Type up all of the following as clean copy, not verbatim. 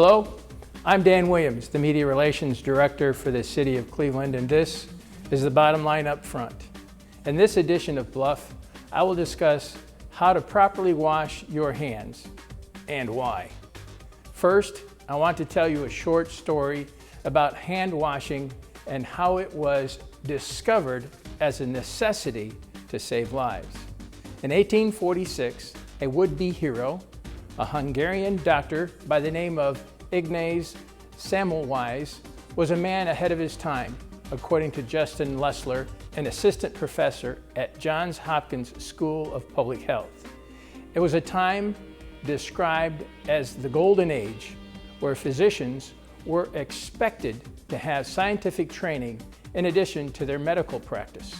Hello, I'm Dan Williams, the Media Relations Director for the City of Cleveland, and this is the bottom line up front. In this edition of Bluff, I will discuss how to properly wash your hands and why. First, I want to tell you a short story about hand washing and how it was discovered as a necessity to save lives. In 1846, a would-be hero, a Hungarian doctor by the name of Ignaz Semmelweis, was a man ahead of his time, according to Justin Lessler, an assistant professor at Johns Hopkins School of Public Health. It was a time described as the Golden Age, where physicians were expected to have scientific training in addition to their medical practice.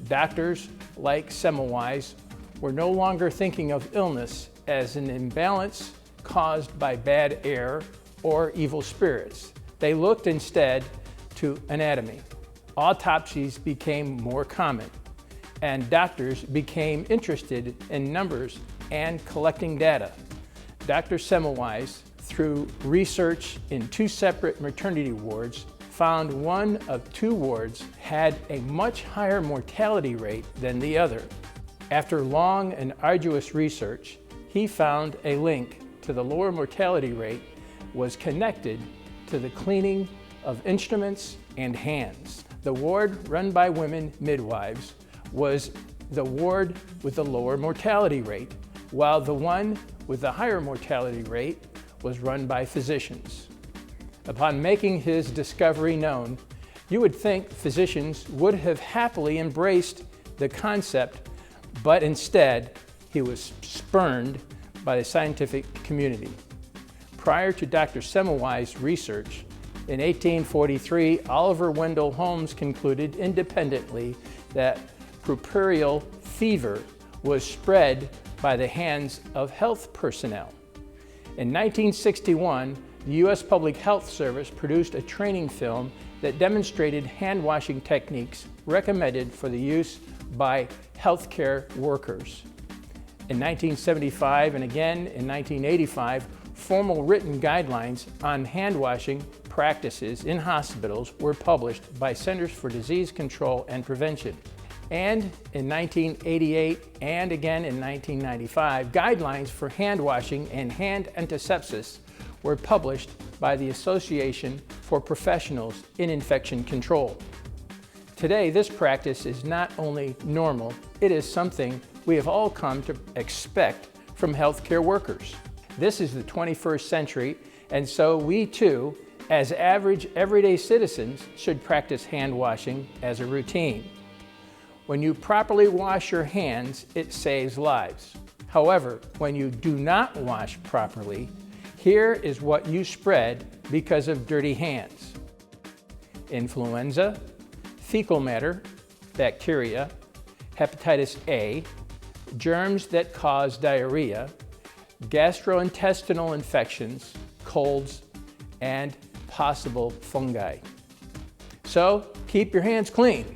Doctors like Semmelweis were no longer thinking of illness as an imbalance caused by bad air or evil spirits. They looked instead to anatomy. Autopsies became more common, and doctors became interested in numbers and collecting data. Dr. Semmelweis, through research in 2 separate maternity wards, found one of 2 wards had a much higher mortality rate than the other. After long and arduous research, he found a link to the lower mortality rate was connected to the cleaning of instruments and hands. The ward run by women midwives was the ward with the lower mortality rate, while the one with the higher mortality rate was run by physicians. Upon making his discovery known, you would think physicians would have happily embraced the concept, but instead he was spurned by the scientific community. Prior to Dr. Semmelweis' research, in 1843, Oliver Wendell Holmes concluded independently that puerperal fever was spread by the hands of health personnel. In 1961, the U.S. Public Health Service produced a training film that demonstrated hand washing techniques recommended for the use by healthcare workers. In 1975 and again in 1985, formal written guidelines on hand washing practices in hospitals were published by Centers for Disease Control and Prevention. And in 1988 and again in 1995, guidelines for hand washing and hand antisepsis were published by the Association for Professionals in Infection Control. Today, this practice is not only normal, it is something we have all come to expect from healthcare workers. This is the 21st century, and so we too, as average everyday citizens, should practice hand washing as a routine. When you properly wash your hands, it saves lives. However, when you do not wash properly, here is what you spread because of dirty hands: influenza, fecal matter, bacteria, hepatitis A, germs that cause diarrhea, gastrointestinal infections, colds, and possible fungi. So keep your hands clean.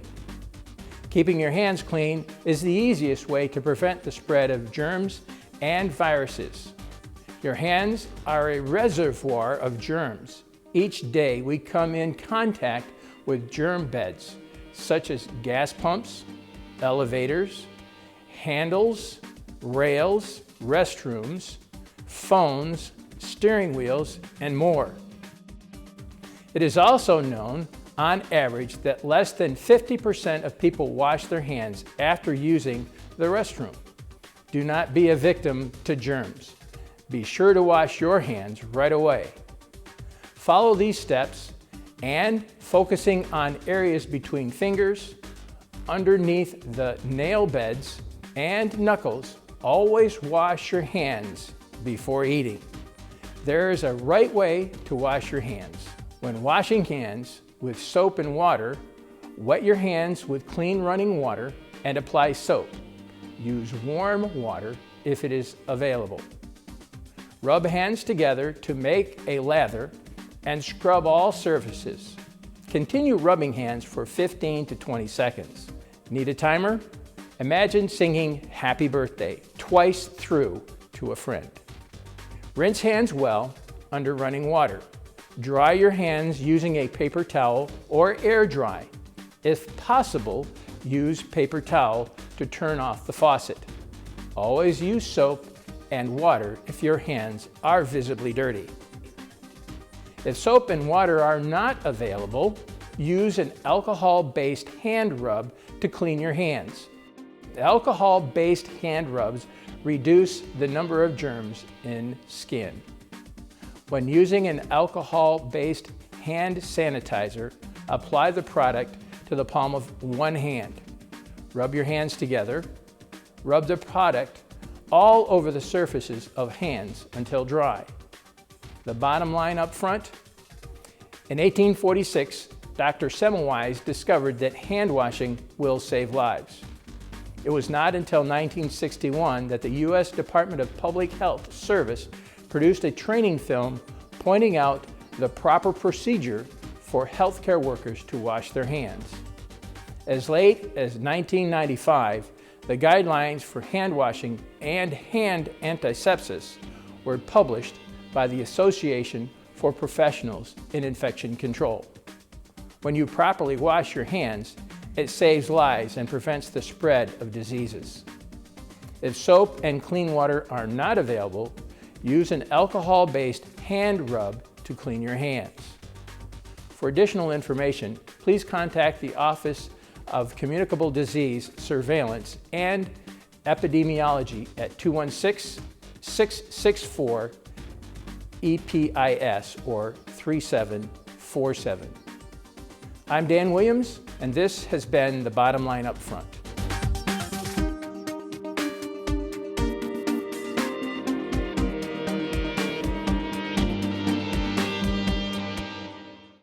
Keeping your hands clean is the easiest way to prevent the spread of germs and viruses. Your hands are a reservoir of germs. Each day we come in contact with germ beds, such as gas pumps, elevators, handles, rails, restrooms, phones, steering wheels, and more. It is also known, on average, that less than 50% of people wash their hands after using the restroom. Do not be a victim to germs. Be sure to wash your hands right away. Follow these steps, and focusing on areas between fingers, underneath the nail beds, and knuckles, always wash your hands before eating. There is a right way to wash your hands. When washing hands with soap and water, wet your hands with clean running water and apply soap. Use warm water if it is available. Rub hands together to make a lather and scrub all surfaces. Continue rubbing hands for 15 to 20 seconds. Need a timer? Imagine singing Happy Birthday twice through to a friend. Rinse hands well under running water. Dry your hands using a paper towel or air dry. If possible, use paper towel to turn off the faucet. Always use soap and water if your hands are visibly dirty. If soap and water are not available, use an alcohol-based hand rub to clean your hands. Alcohol-based hand rubs reduce the number of germs in skin. When using an alcohol-based hand sanitizer, apply the product to the palm of one hand. Rub your hands together. Rub the product all over the surfaces of hands until dry. The bottom line up front: in 1846, Dr. Semmelweis discovered that hand washing will save lives. It was not until 1961 that the U.S. Department of Public Health Service produced a training film pointing out the proper procedure for healthcare workers to wash their hands. As late as 1995, the guidelines for hand washing and hand antisepsis were published by the Association for Professionals in Infection Control. When you properly wash your hands, it saves lives and prevents the spread of diseases. If soap and clean water are not available, use an alcohol-based hand rub to clean your hands. For additional information, please contact the Office of Communicable Disease Surveillance and Epidemiology at 216-664-EPIS or 3747. I'm Dan Williams, and this has been The Bottom Line Up Front.